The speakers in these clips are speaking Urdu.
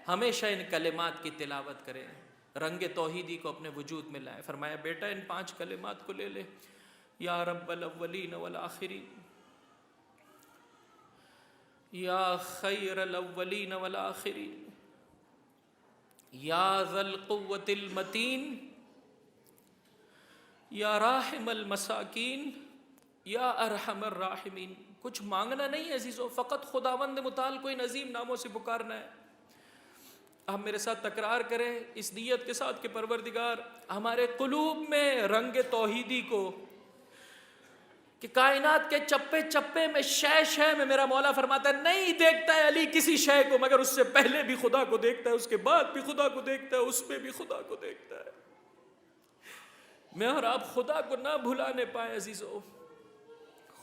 ہمیشہ ان کلمات کی تلاوت کریں، رنگ توحیدی کو اپنے وجود میں لائیں۔ فرمایا بیٹا ان 5 کلمات کو لے لے، یا رب الاولین والآخرین، یا خیر الاولین والآخرین، یا ذا القوة المتین، یا راحم المساکین، یا ارحم الراحمین۔ کچھ مانگنا نہیں ہے عزیزو، فقط خداوند متعال کو ان عظیم ناموں سے پکارنا ہے۔ آپ میرے ساتھ تکرار کریں اس نیت کے ساتھ کہ پروردگار ہمارے قلوب میں رنگ توحیدی کو، کہ کائنات کے چپے چپے میں شے شے میں میرا مولا فرماتا ہے نہیں دیکھتا ہے علی کسی شے کو مگر اس سے پہلے بھی خدا کو دیکھتا ہے، اس کے بعد بھی خدا کو دیکھتا ہے، اس میں بھی خدا کو دیکھتا ہے۔ میں اور آپ خدا کو نہ بھلانے پائے عزیزو،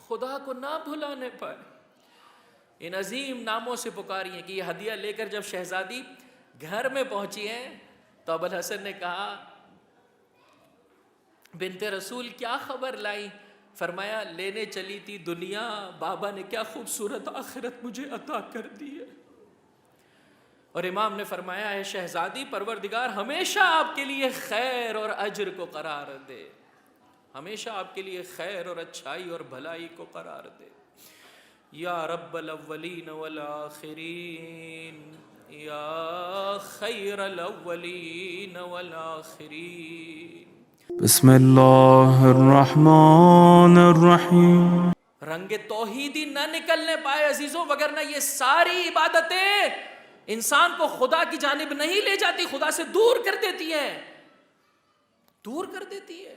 خدا کو نہ بھلانے پائے، ان عظیم ناموں سے پکاری ہیں۔ کہ یہ ہدیہ لے کر جب شہزادی گھر میں پہنچی ہیں تو ابوالحسن نے کہا بنت رسول کیا خبر لائی؟ فرمایا لینے چلی تھی دنیا، بابا نے کیا خوبصورت آخرت مجھے عطا کر دی ہے۔ اور امام نے فرمایا اے شہزادی پروردگار ہمیشہ آپ کے لیے خیر اور اجر کو قرار دے، ہمیشہ آپ کے لیے خیر اور اچھائی اور بھلائی کو قرار دے۔ یا رب الاولین والآخرین، یا خیر الاولین والآخرین۔ بسم اللہ الرحمن الرحیم۔ رنگ توحیدی نہ نکلنے پائے عزیزوں، وگرنہ یہ ساری عبادتیں انسان کو خدا کی جانب نہیں لے جاتی، خدا سے دور کر دیتی ہیں، دور کر دیتی ہے۔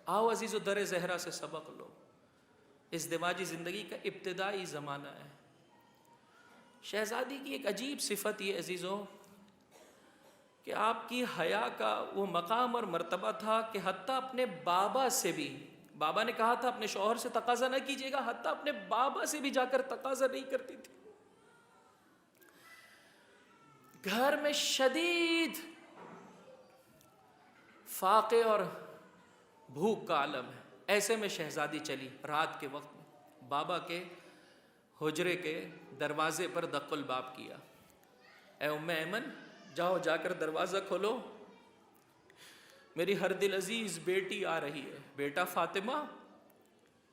آؤ عزیزو در زہرا سے سبق لو، ازدواجی زندگی کا ابتدائی زمانہ ہے۔ شہزادی کی ایک عجیب صفت یہ عزیزو کہ آپ کی حیا کا وہ مقام اور مرتبہ تھا کہ حتیٰ اپنے بابا سے بھی، بابا نے کہا تھا اپنے شوہر سے تقاضا نہ کیجیے گا، حتیٰ اپنے بابا سے بھی جا کر تقاضا نہیں کرتی تھی۔ گھر میں شدید فاقے اور بھوک کا عالم ہے، ایسے میں شہزادی چلی رات کے وقت میں، بابا کے حجرے کے دروازے پر دق الباب کیا، اے ام ایمن جاؤ جا کر دروازہ کھولو، میری ہر دل عزیز بیٹی آ رہی ہے۔ بیٹا فاطمہ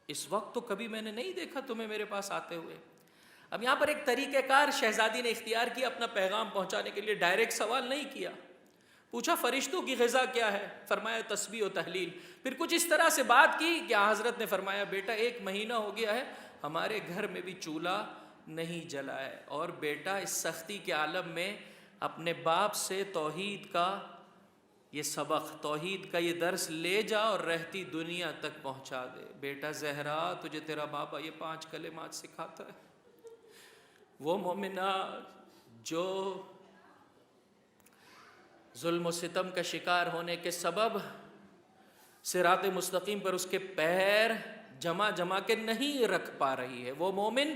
اس وقت تو کبھی میں نے نہیں دیکھا تمہیں میرے پاس آتے ہوئے۔ اب یہاں پر ایک طریقہ کار شہزادی نے اختیار کیا اپنا پیغام پہنچانے کے لیے، ڈائریکٹ سوال نہیں کیا، پوچھا فرشتوں کی غذا کیا ہے؟ فرمایا تسبیح و تحلیل۔ پھر کچھ اس طرح سے بات کی کہ حضرت نے فرمایا بیٹا 1 مہینہ ہو گیا ہے ہمارے گھر میں بھی چولہا نہیں جلا ہے، اور بیٹا اس سختی کے عالم میں اپنے باپ سے توحید کا یہ سبق، توحید کا یہ درس لے جا اور رہتی دنیا تک پہنچا دے۔ بیٹا زہرا تجھے تیرا بابا یہ 5 کلمات سکھاتا ہے۔ وہ مومنہ جو ظلم و ستم کا شکار ہونے کے سبب صراط مستقیم پر اس کے پیر جمع کے نہیں رکھ پا رہی ہے، وہ مومن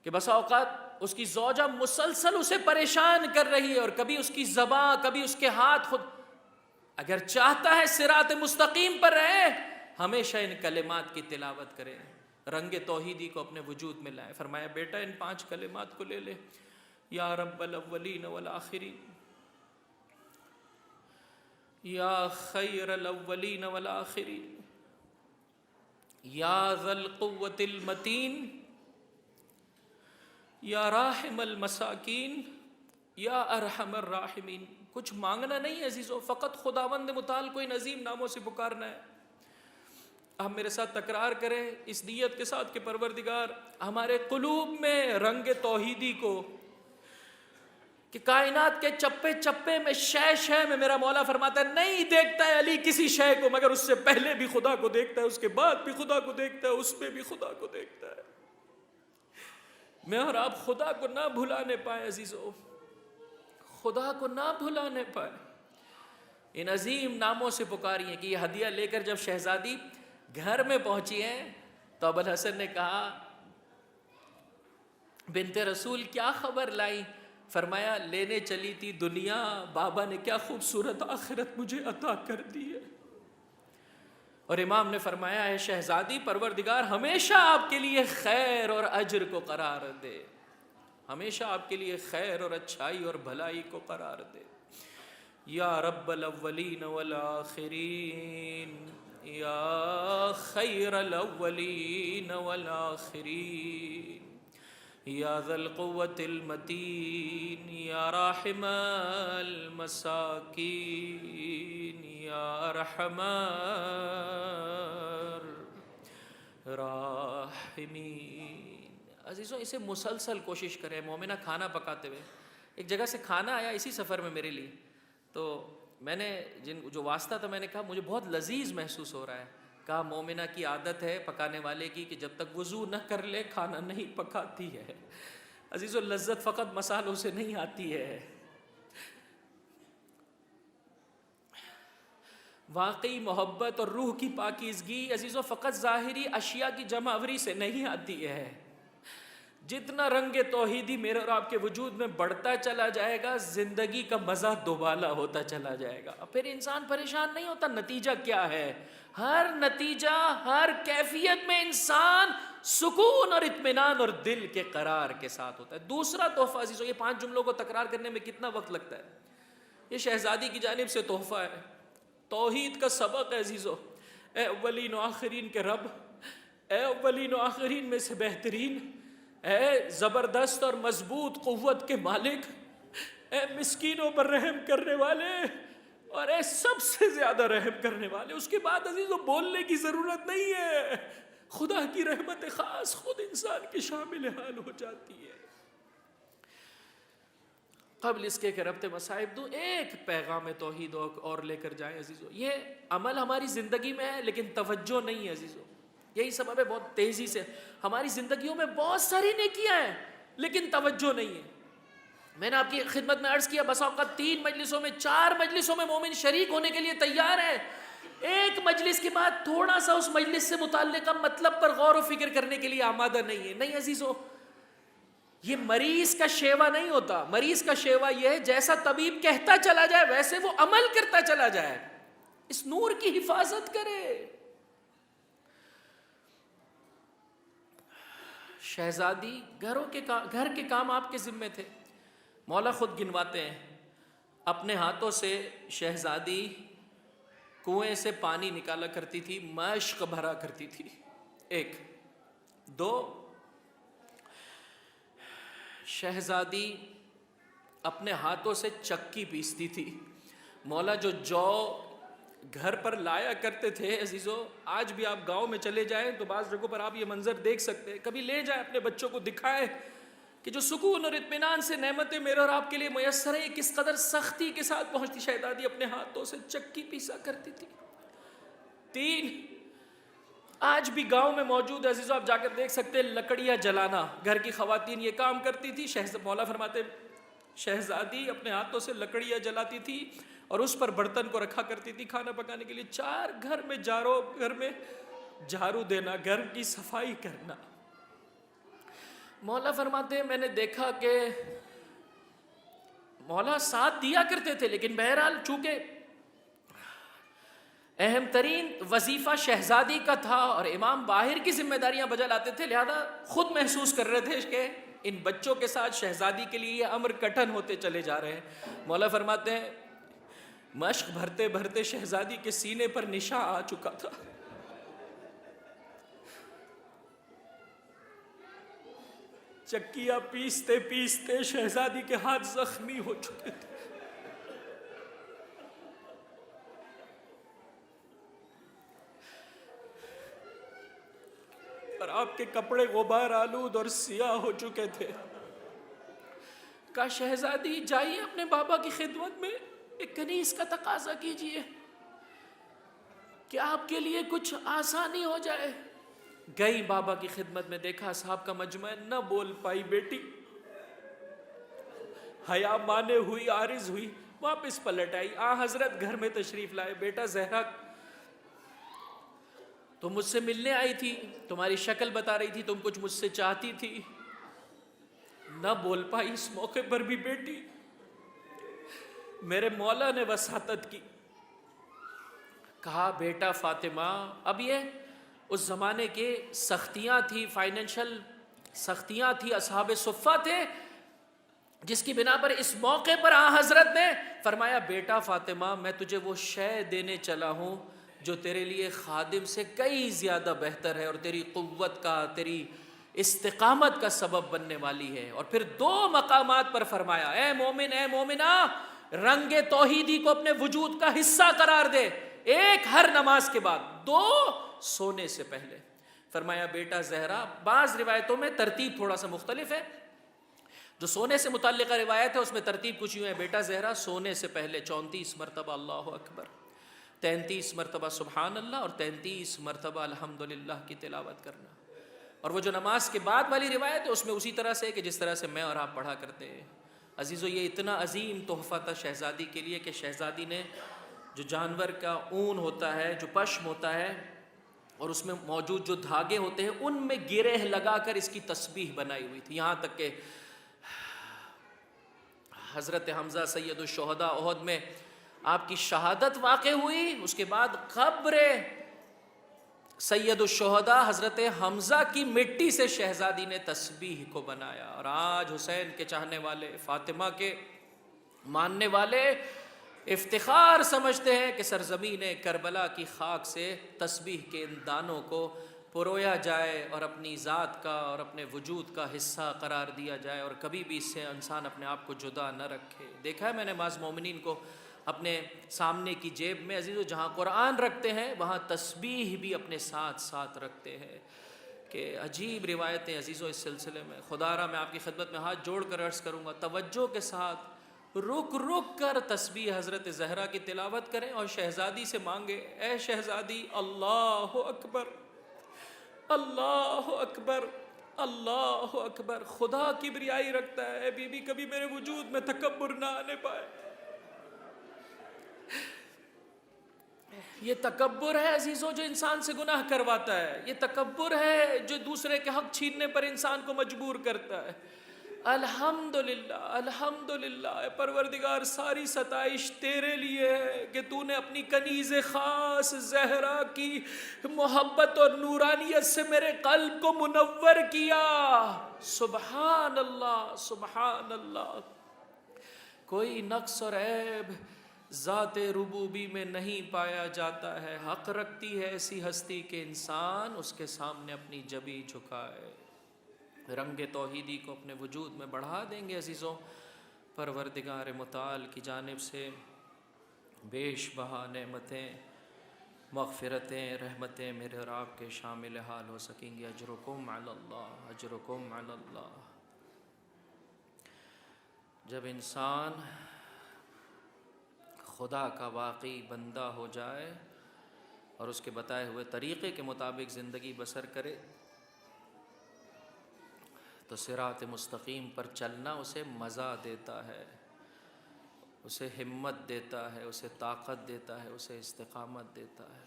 کہ بسا اوقات اس کی زوجہ مسلسل اسے پریشان کر رہی ہے، اور کبھی اس کی زبان کبھی اس کے ہاتھ خود، اگر چاہتا ہے صراط مستقیم پر رہے ہمیشہ ان کلمات کی تلاوت کرے، رنگ توحیدی کو اپنے وجود میں لائے۔ فرمایا بیٹا ان 5 کلمات کو لے لے، یا رب الاولین والآخرین، یا خیر الاولین والآخرین، یا ذا القوة المتین، یا راحم المساکین، یا ارحم الراحمین۔ کچھ مانگنا نہیں ہے عزیزو، فقط خداوند متعال کو ان عظیم ناموں سے پکارنا ہے۔ آپ میرے ساتھ تکرار کریں اس نیت کے ساتھ کہ پروردگار ہمارے قلوب میں رنگ توحیدی کو، کہ کائنات کے چپے چپے میں شے شے میں میرا مولا فرماتا ہے نہیں دیکھتا ہے علی کسی شے کو مگر اس سے پہلے بھی خدا کو دیکھتا ہے، اس کے بعد بھی خدا کو دیکھتا ہے، اس میں بھی خدا کو دیکھتا ہے۔ میں اور آپ خدا کو نہ بھلانے پائے عزیزو، خدا کو نہ بھلانے پائے، ان عظیم ناموں سے پکاری ہیں۔ کہ یہ ہدیہ لے کر جب شہزادی گھر میں پہنچی ہیں تو ابوالحسن نے کہا بنت رسول کیا خبر لائی؟ فرمایا لینے چلی تھی دنیا، بابا نے کیا خوبصورت آخرت مجھے عطا کر دی ہے۔ اور امام نے فرمایا اے شہزادی پروردگار ہمیشہ آپ کے لیے خیر اور اجر کو قرار دے، ہمیشہ آپ کے لیے خیر اور اچھائی اور بھلائی کو قرار دے. یا رب الاولین والآخرین، یا خیر الاولین والآخرین، یا ذا القوة المتین، یا راحم المساکین، یا ارحم الراحمین. عزیزوں اسے مسلسل کوشش کریں. مومنہ کھانا پکاتے ہوئے، ایک جگہ سے کھانا آیا اسی سفر میں میرے لیے، تو میں نے جو واسطہ تھا میں نے کہا مجھے بہت لذیذ محسوس ہو رہا ہے. کہا مومنہ کی عادت ہے پکانے والے کی کہ جب تک وضو نہ کر لے کھانا نہیں پکاتی ہے. عزیزو لذت فقط مسالوں سے نہیں آتی ہے، واقعی محبت اور روح کی پاکیزگی عزیزو فقط ظاہری اشیاء کی جمع آوری سے نہیں آتی ہے. جتنا رنگ توحیدی میرے اور آپ کے وجود میں بڑھتا چلا جائے گا، زندگی کا مزہ دوبالا ہوتا چلا جائے گا. پھر انسان پریشان نہیں ہوتا نتیجہ کیا ہے. ہر نتیجہ، ہر کیفیت میں انسان سکون اور اطمینان اور دل کے قرار کے ساتھ ہوتا ہے. دوسرا تحفہ عزیزو، یہ 5 جملوں کو تکرار کرنے میں کتنا وقت لگتا ہے، یہ شہزادی کی جانب سے تحفہ ہے، توحید کا سبق ہے عزیزو. اے اولین و آخرین کے رب، اے اولین و آخرین میں سے بہترین، اے زبردست اور مضبوط قوت کے مالک، اے مسکینوں پر رحم کرنے والے، اور اے سب سے زیادہ رحم کرنے والے. اس کے بعد عزیزو بولنے کی ضرورت نہیں ہے، خدا کی رحمت خاص خود انسان کی شامل حال ہو جاتی ہے. قبل اس کے کہ ربط مصائب دوں، ایک پیغام توحید اور لے کر جائیں عزیزو. یہ عمل ہماری زندگی میں ہے لیکن توجہ نہیں ہے عزیزو. یہی سبب ہے بہت تیزی سے ہماری زندگیوں میں بہت ساری نیکیاں ہیں لیکن توجہ نہیں ہے. میں نے آپ کی خدمت میں عرض کیا بس اوقات 3 مجلسوں میں 4 مجلسوں میں مومن شریک ہونے کے لیے تیار ہے، ایک مجلس کے بعد تھوڑا سا اس مجلس سے متعلقہ مطلب پر غور و فکر کرنے کے لیے آمادہ نہیں ہے. نہیں عزیزو، یہ مریض کا شیوا نہیں ہوتا. مریض کا شیوا یہ ہے جیسا طبیب کہتا چلا جائے ویسے وہ عمل کرتا چلا جائے. اس نور کی حفاظت کرے. شہزادی گھر کے کام آپ کے ذمے تھے. مولا خود گنواتے ہیں، اپنے ہاتھوں سے شہزادی کنویں سے پانی نکالا کرتی تھی، مشق بھرا کرتی تھی. 1 2 شہزادی اپنے ہاتھوں سے چکی پیستی تھی. مولا جو گھر پر لایا کرتے تھے عزیزو، آج بھی آپ گاؤں میں چلے جائیں تو بعض جگہوں پر آپ یہ منظر دیکھ سکتے ہیں. کبھی لے جائیں اپنے بچوں کو، دکھائیں کہ جو سکون اور اطمینان سے نعمتیں میرے اور آپ کے لیے میسر ہیں کس قدر سختی کے ساتھ پہنچتی. شہزادی اپنے ہاتھوں سے چکی پیسا کرتی تھی. 3 آج بھی گاؤں میں موجود ہے عزیزو، آپ جا کر دیکھ سکتے ہیں، لکڑیاں جلانا گھر کی خواتین یہ کام کرتی تھی. مولا فرماتے شہزادی اپنے ہاتھوں سے لکڑیاں جلاتی تھی اور اس پر برتن کو رکھا کرتی تھی کھانا پکانے کے لیے. 4 گھر میں جھاڑو دینا، گھر کی صفائی کرنا. مولا فرماتے ہیں میں نے دیکھا کہ مولا ساتھ دیا کرتے تھے لیکن بہرحال چونکہ اہم ترین وظیفہ شہزادی کا تھا اور امام باہر کی ذمہ داریاں بجا لاتے تھے، لہذا خود محسوس کر رہے تھے کہ ان بچوں کے ساتھ شہزادی کے لیے یہ امر کٹھن ہوتے چلے جا رہے ہیں. مولا فرماتے ہیں مشق بھرتے بھرتے شہزادی کے سینے پر نشان آ چکا تھا. چکیاں پیستے پیستے شہزادی کے ہاتھ زخمی ہو چکے تھے. اور آپ کے کپڑے غبار آلود اور سیاہ ہو چکے تھے. کہا شہزادی جائیے اپنے بابا کی خدمت میں، ایک کنیز کا تقاضا کیجئے کہ آپ کے لیے کچھ آسانی ہو جائے. گئی بابا کی خدمت میں، دیکھا صاحب کا مجمع، نہ بول پائی بیٹی، حیا مانے ہوئی، عارض ہوئی، واپس پلٹ آئی. حضرت گھر میں تشریف لائے. بیٹا زہرا تم مجھ سے ملنے آئی تھی، تمہاری شکل بتا رہی تھی، تم کچھ مجھ سے چاہتی تھی. نہ بول پائی اس موقع پر بھی بیٹی. میرے مولا نے وساطت کی، کہا بیٹا فاطمہ، اب یہ اس زمانے کے سختیاں تھی، فائنینشل سختیاں تھی، اصحاب صفہ تھے، جس کی بنا پر اس موقع پر آن حضرت نے فرمایا بیٹا فاطمہ میں تجھے وہ شے دینے چلا ہوں جو تیرے لیے خادم سے کئی زیادہ بہتر ہے اور تیری قوت کا تیری استقامت کا سبب بننے والی ہے. اور پھر 2 مقامات پر فرمایا اے مومن اے مومنہ رنگ توحیدی کو اپنے وجود کا حصہ قرار دے. ایک ہر نماز کے بعد، 2 سونے سے پہلے. فرمایا بیٹا زہرا، بعض روایتوں میں ترتیب تھوڑا سا مختلف ہے، جو سونے سے متعلقہ روایت ہے اس میں ترتیب کچھ یوں ہے. بیٹا زہرا سونے سے پہلے 34 مرتبہ اللہ اکبر، 33 مرتبہ سبحان اللہ اور 33 مرتبہ الحمدللہ کی تلاوت کرنا. اور وہ جو نماز کے بعد والی روایت ہے اس میں اسی طرح سے کہ جس طرح سے میں اور آپ پڑھا کرتے ہیں. عزیزو یہ اتنا عظیم تحفہ تھا شہزادی کے لیے کہ شہزادی نے جو جانور کا اون ہوتا ہے، جو پشم ہوتا ہے اور اس میں موجود جو دھاگے ہوتے ہیں ان میں گرہ لگا کر اس کی تسبیح بنائی ہوئی تھی. یہاں تک کہ حضرت حمزہ سید الشہداء احد میں آپ کی شہادت واقع ہوئی، اس کے بعد قبر سید الشہداء حضرت حمزہ کی مٹی سے شہزادی نے تسبیح کو بنایا. اور آج حسین کے چاہنے والے، فاطمہ کے ماننے والے افتخار سمجھتے ہیں کہ سرزمین کربلا کی خاک سے تسبیح کے ان دانوں کو پرویا جائے اور اپنی ذات کا اور اپنے وجود کا حصہ قرار دیا جائے اور کبھی بھی اس سے انسان اپنے آپ کو جدا نہ رکھے. دیکھا ہے میں نے بعض مومنین کو اپنے سامنے کی جیب میں عزیزو جہاں قرآن رکھتے ہیں وہاں تسبیح بھی اپنے ساتھ ساتھ رکھتے ہیں. کہ عجیب روایتیں عزیزو اس سلسلے میں. خدا را میں آپ کی خدمت میں ہاتھ جوڑ کر عرض کروں گا توجہ کے ساتھ رک رک کر تسبیح حضرت زہرا کی تلاوت کریں اور شہزادی سے مانگے اے شہزادی اللہ اکبر اللہ اکبر اللہ اکبر. خدا کبریائی رکھتا ہے، اے بی بی کبھی میرے وجود میں تکبر نہ آنے پائے. یہ تکبر ہے عزیزو جو انسان سے گناہ کرواتا ہے، یہ تکبر ہے جو دوسرے کے حق چھیننے پر انسان کو مجبور کرتا ہے. الحمدللہ الحمدللہ اے پروردگار ساری ستائش تیرے لیے ہے کہ تو نے اپنی کنیز خاص زہرا کی محبت اور نورانیت سے میرے قلب کو منور کیا. سبحان اللہ سبحان اللہ. کوئی نقص اور عیب ذات ربوبی میں نہیں پایا جاتا ہے. حق رکھتی ہے ایسی ہستی کہ انسان اس کے سامنے اپنی جبی جھکائے. رنگ توحیدی کو اپنے وجود میں بڑھا دیں گے عزیزوں. پروردگار متعال کی جانب سے بیش بہا نعمتیں، مغفرتیں، رحمتیں میرے اور آپ کے شامل حال ہو سکیں گی. اجرکم علی اللہ اجرکم علی اللہ. جب انسان خدا کا واقعی بندہ ہو جائے اور اس کے بتائے ہوئے طریقے کے مطابق زندگی بسر کرے تو صراط مستقیم پر چلنا اسے مزہ دیتا ہے، اسے ہمت دیتا ہے، اسے طاقت دیتا ہے، اسے استقامت دیتا ہے.